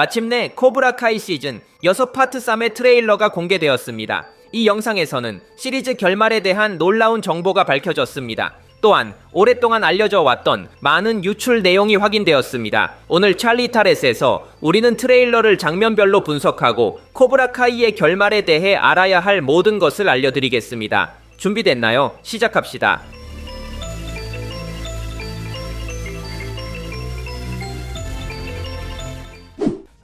마침내 코브라 카이 시즌 6파트 3의 트레일러가 공개되었습니다. 이 영상에서는 시리즈 결말에 대한 놀라운 정보가 밝혀졌습니다. 또한 오랫동안 알려져 왔던 많은 유출 내용이 확인되었습니다. 오늘 찰리 타렛에서 우리는 트레일러를 장면별로 분석하고 코브라 카이의 결말에 대해 알아야 할 모든 것을 알려드리겠습니다. 준비됐나요? 시작합시다.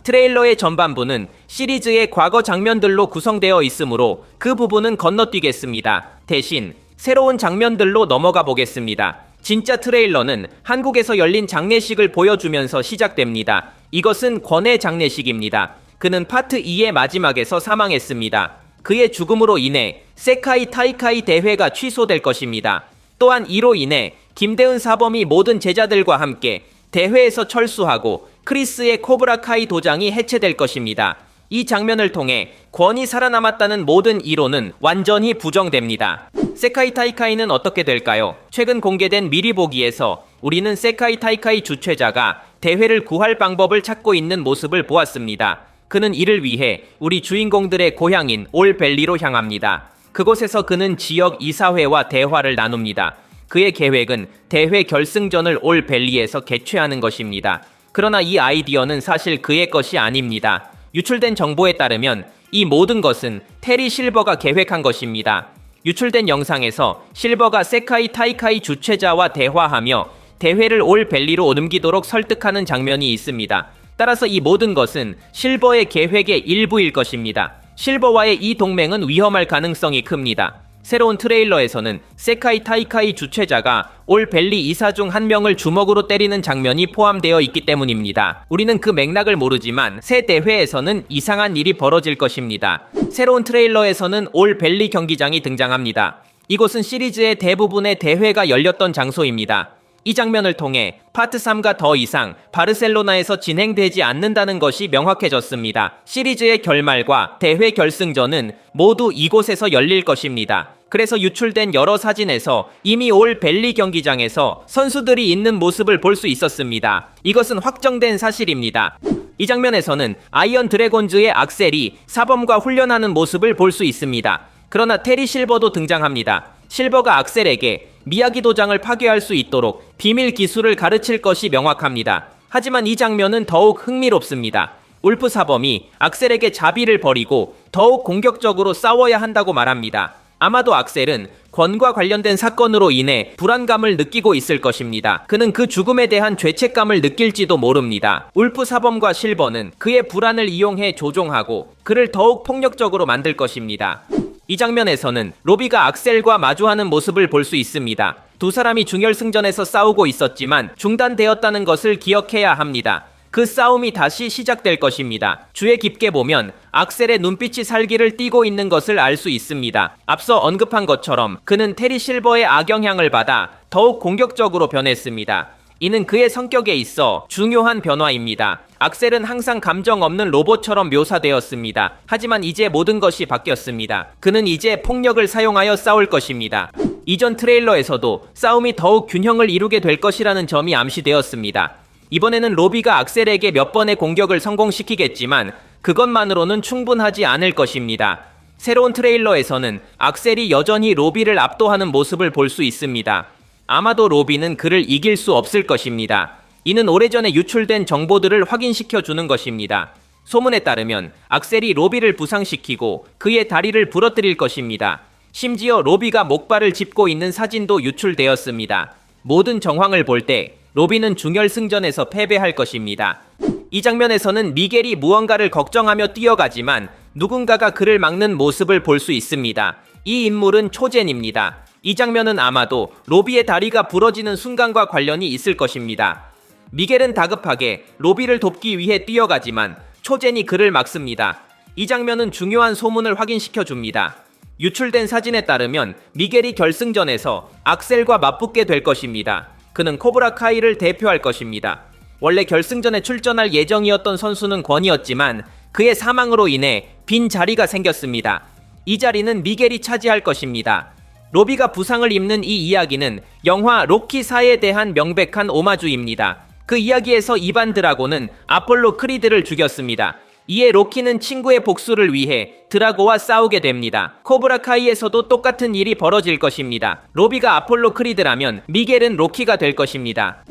트레일러의 전반부는 시리즈의 과거 장면들로 구성되어 있으므로 그 부분은 건너뛰겠습니다. 대신 새로운 장면들로 넘어가 보겠습니다. 진짜 트레일러는 한국에서 열린 장례식을 보여주면서 시작됩니다. 이것은 권의 장례식입니다. 그는 파트 2의 마지막에서 사망했습니다. 그의 죽음으로 인해 세카이 타이카이 대회가 취소될 것입니다. 또한 이로 인해 김대은 사범이 모든 제자들과 함께 대회에서 철수하고 크리스의 코브라 카이 도장이 해체될 것입니다. 이 장면을 통해 권이 살아남았다는 모든 이론은 완전히 부정됩니다. 세카이 타이카이는 어떻게 될까요? 최근 공개된 미리 보기에서 우리는 세카이 타이카이 주최자가 대회를 구할 방법을 찾고 있는 모습을 보았습니다. 그는 이를 위해 우리 주인공들의 고향인 올밸리로 향합니다. 그곳에서 그는 지역 이사회와 대화를 나눕니다. 그의 계획은 대회 결승전을 올밸리에서 개최하는 것입니다. 그러나 이 아이디어는 사실 그의 것이 아닙니다. 유출된 정보에 따르면 이 모든 것은 테리 실버가 계획한 것입니다. 유출된 영상에서 실버가 세카이 타이카이 주최자와 대화하며 대회를 올밸리로 옮기도록 설득하는 장면이 있습니다. 따라서 이 모든 것은 실버의 계획의 일부일 것입니다. 실버와의 이 동맹은 위험할 가능성이 큽니다. 새로운 트레일러에서는 세카이 타이카이 주최자가 올밸리 이사 중 한 명을 주먹으로 때리는 장면이 포함되어 있기 때문입니다. 우리는 그 맥락을 모르지만 새 대회에서는 이상한 일이 벌어질 것입니다. 새로운 트레일러에서는 올밸리 경기장이 등장합니다. 이곳은 시리즈의 대부분의 대회가 열렸던 장소입니다. 이 장면을 통해 파트 3가 더 이상 바르셀로나에서 진행되지 않는다는 것이 명확해졌습니다. 시리즈의 결말과 대회 결승전은 모두 이곳에서 열릴 것입니다. 그래서 유출된 여러 사진에서 이미 올밸리 경기장에서 선수들이 있는 모습을 볼 수 있었습니다. 이것은 확정된 사실입니다. 이 장면에서는 아이언 드래곤즈의 악셀이 사범과 훈련하는 모습을 볼 수 있습니다. 그러나 테리 실버도 등장합니다. 실버가 악셀에게 미야기 도장을 파괴할 수 있도록 비밀 기술을 가르칠 것이 명확합니다. 하지만 이 장면은 더욱 흥미롭습니다. 울프 사범이 악셀에게 자비를 버리고 더욱 공격적으로 싸워야 한다고 말합니다. 아마도 악셀은 권과 관련된 사건으로 인해 불안감을 느끼고 있을 것입니다. 그는 그 죽음에 대한 죄책감을 느낄지도 모릅니다. 울프 사범과 실버는 그의 불안을 이용해 조종하고 그를 더욱 폭력적으로 만들 것입니다. 이 장면에서는 로비가 악셀과 마주하는 모습을 볼 수 있습니다. 두 사람이 중결승전에서 싸우고 있었지만 중단되었다는 것을 기억해야 합니다. 그 싸움이 다시 시작될 것입니다. 주의 깊게 보면 악셀의 눈빛이 살기를 띠고 있는 것을 알 수 있습니다. 앞서 언급한 것처럼 그는 테리 실버의 악영향을 받아 더욱 공격적으로 변했습니다. 이는 그의 성격에 있어 중요한 변화입니다. 악셀은 항상 감정 없는 로봇처럼 묘사되었습니다. 하지만 이제 모든 것이 바뀌었습니다. 그는 이제 폭력을 사용하여 싸울 것입니다. 이전 트레일러에서도 싸움이 더욱 균형을 이루게 될 것이라는 점이 암시되었습니다. 이번에는 로비가 악셀에게 몇 번의 공격을 성공시키겠지만 그것만으로는 충분하지 않을 것입니다. 새로운 트레일러에서는 악셀이 여전히 로비를 압도하는 모습을 볼 수 있습니다. 아마도 로비는 그를 이길 수 없을 것입니다. 이는 오래전에 유출된 정보들을 확인시켜 주는 것입니다. 소문에 따르면 악셀이 로비를 부상시키고 그의 다리를 부러뜨릴 것입니다. 심지어 로비가 목발을 짚고 있는 사진도 유출되었습니다. 모든 정황을 볼 때 로비는 중결승전에서 패배할 것입니다. 이 장면에서는 미겔이 무언가를 걱정하며 뛰어가지만 누군가가 그를 막는 모습을 볼 수 있습니다. 이 인물은 초젠입니다. 이 장면은 아마도 로비의 다리가 부러지는 순간과 관련이 있을 것입니다. 미겔은 다급하게 로비를 돕기 위해 뛰어가지만 초젠이 그를 막습니다. 이 장면은 중요한 소문을 확인시켜 줍니다. 유출된 사진에 따르면 미겔이 결승전에서 악셀과 맞붙게 될 것입니다. 그는 코브라 카이를 대표할 것입니다. 원래 결승전에 출전할 예정이었던 선수는 권이었지만 그의 사망으로 인해 빈 자리가 생겼습니다. 이 자리는 미겔이 차지할 것입니다. 로비가 부상을 입는 이 이야기는 영화 로키 4에 대한 명백한 오마주입니다. 그 이야기에서 이반 드라고는 아폴로 크리드를 죽였습니다. 이에 로키는 친구의 복수를 위해 드라고와 싸우게 됩니다. 코브라 카이에서도 똑같은 일이 벌어질 것입니다. 로비가 아폴로 크리드라면 미겔은 로키가 될 것입니다.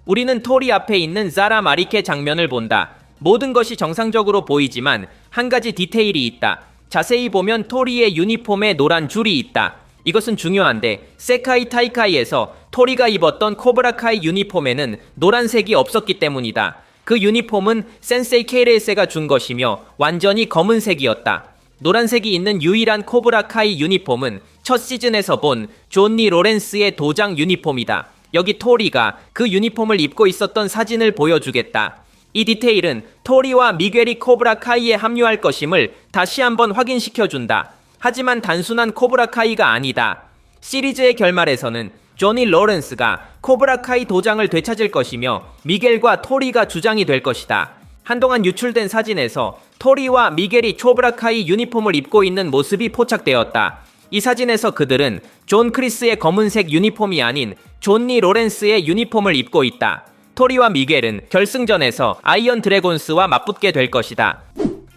우리는 토리 앞에 있는 자라 마리케 장면을 본다. 모든 것이 정상적으로 보이지만 한 가지 디테일이 있다. 자세히 보면 토리의 유니폼에 노란 줄이 있다. 이것은 중요한데 세카이 타이카이에서 토리가 입었던 코브라 카이 유니폼에는 노란색이 없었기 때문이다. 그 유니폼은 센세이 케이레세가 준 것이며 완전히 검은색이었다. 노란색이 있는 유일한 코브라 카이 유니폼은 첫 시즌에서 본 존니 로렌스의 도장 유니폼이다. 여기 토리가 그 유니폼을 입고 있었던 사진을 보여주겠다. 이 디테일은 토리와 미겔이 코브라 카이에 합류할 것임을 다시 한번 확인시켜준다. 하지만 단순한 코브라 카이가 아니다. 시리즈의 결말에서는 조니 로렌스가 코브라 카이 도장을 되찾을 것이며 미겔과 토리가 주장이 될 것이다. 한동안 유출된 사진에서 토리와 미겔이 코브라 카이 유니폼을 입고 있는 모습이 포착되었다. 이 사진에서 그들은 존 크리스의 검은색 유니폼이 아닌 존니 로렌스의 유니폼을 입고 있다. 토리와 미겔은 결승전에서 아이언 드래곤스와 맞붙게 될 것이다.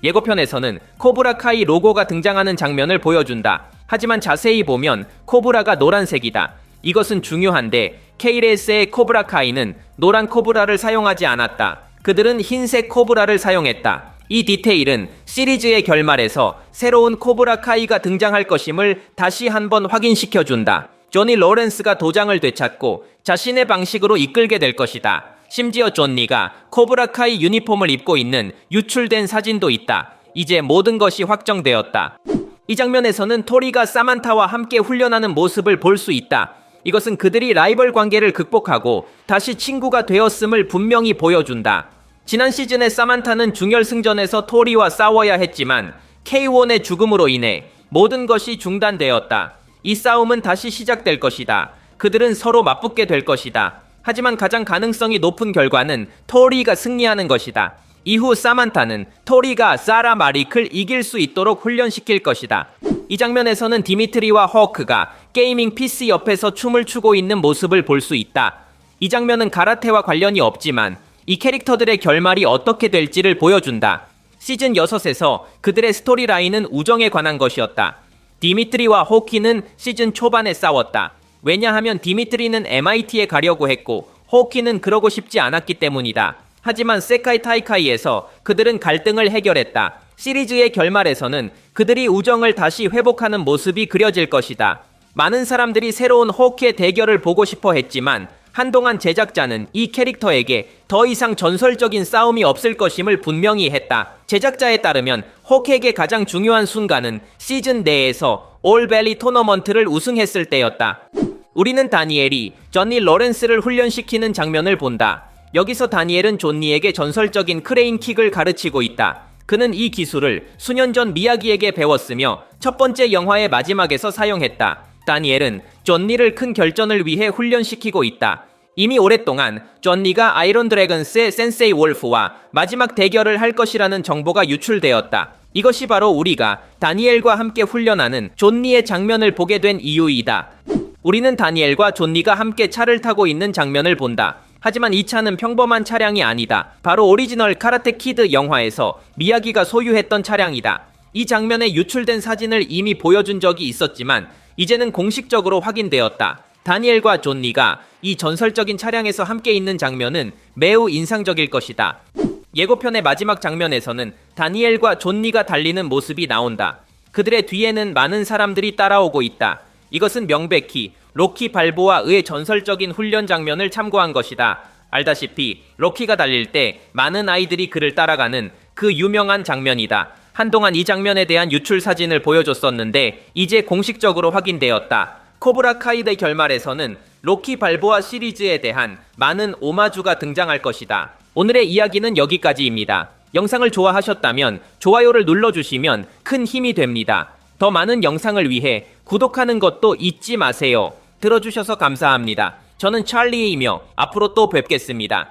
예고편에서는 코브라 카이 로고가 등장하는 장면을 보여준다. 하지만 자세히 보면 코브라가 노란색이다. 이것은 중요한데 KLS의 코브라 카이는 노란 코브라를 사용하지 않았다. 그들은 흰색 코브라를 사용했다. 이 디테일은 시리즈의 결말에서 새로운 코브라 카이가 등장할 것임을 다시 한번 확인시켜준다. 조니 로렌스가 도장을 되찾고 자신의 방식으로 이끌게 될 것이다. 심지어 존니가 코브라 카이 유니폼을 입고 있는 유출된 사진도 있다. 이제 모든 것이 확정되었다. 이 장면에서는 토리가 사만타와 함께 훈련하는 모습을 볼 수 있다. 이것은 그들이 라이벌 관계를 극복하고 다시 친구가 되었음을 분명히 보여준다. 지난 시즌의 사만타는 중결승전에서 토리와 싸워야 했지만 K1의 죽음으로 인해 모든 것이 중단되었다. 이 싸움은 다시 시작될 것이다. 그들은 서로 맞붙게 될 것이다. 하지만 가장 가능성이 높은 결과는 토리가 승리하는 것이다. 이후 사만타는 토리가 자라 마리크를 이길 수 있도록 훈련시킬 것이다. 이 장면에서는 디미트리와 허크가 게이밍 PC 옆에서 춤을 추고 있는 모습을 볼 수 있다. 이 장면은 가라테와 관련이 없지만 이 캐릭터들의 결말이 어떻게 될지를 보여준다. 시즌 6에서 그들의 스토리라인은 우정에 관한 것이었다. 디미트리와 호키는 시즌 초반에 싸웠다. 왜냐하면 디미트리는 MIT에 가려고 했고 호키는 그러고 싶지 않았기 때문이다. 하지만 세카이 타이카이에서 그들은 갈등을 해결했다. 시리즈의 결말에서는 그들이 우정을 다시 회복하는 모습이 그려질 것이다. 많은 사람들이 새로운 호키의 대결을 보고 싶어 했지만 한동안 제작자는 이 캐릭터에게 더 이상 전설적인 싸움이 없을 것임을 분명히 했다. 제작자에 따르면 호키에게 가장 중요한 순간은 시즌 내에서 올밸리 토너먼트를 우승했을 때였다. 우리는 다니엘이 존니 로렌스를 훈련시키는 장면을 본다. 여기서 다니엘은 존니에게 전설적인 크레인 킥을 가르치고 있다. 그는 이 기술을 수년 전 미야기에게 배웠으며 첫 번째 영화의 마지막에서 사용했다. 다니엘은 존니를 큰 결전을 위해 훈련시키고 있다. 이미 오랫동안 존니가 아이론 드래곤스의 센세이 wolf와 마지막 대결을 할 것이라는 정보가 유출되었다. 이것이 바로 우리가 다니엘과 함께 훈련하는 존니의 장면을 보게 된 이유이다. 우리는 다니엘과 존니가 함께 차를 타고 있는 장면을 본다. 하지만 이 차는 평범한 차량이 아니다. 바로 오리지널 카라테 키드 영화에서 미야기가 소유했던 차량이다. 이 장면에 유출된 사진을 이미 보여준 적이 있었지만 이제는 공식적으로 확인되었다. 다니엘과 존니가 이 전설적인 차량에서 함께 있는 장면은 매우 인상적일 것이다. 예고편의 마지막 장면에서는 다니엘과 존니가 달리는 모습이 나온다. 그들의 뒤에는 많은 사람들이 따라오고 있다. 이것은 명백히 로키 발보아의 전설적인 훈련 장면을 참고한 것이다. 알다시피 로키가 달릴 때 많은 아이들이 그를 따라가는 그 유명한 장면이다. 한동안 이 장면에 대한 유출 사진을 보여줬었는데 이제 공식적으로 확인되었다. 코브라 카이의 결말에서는 로키 발보아 시리즈에 대한 많은 오마주가 등장할 것이다. 오늘의 이야기는 여기까지입니다. 영상을 좋아하셨다면 좋아요를 눌러주시면 큰 힘이 됩니다. 더 많은 영상을 위해 구독하는 것도 잊지 마세요. 들어주셔서 감사합니다. 저는 찰리이며 앞으로 또 뵙겠습니다.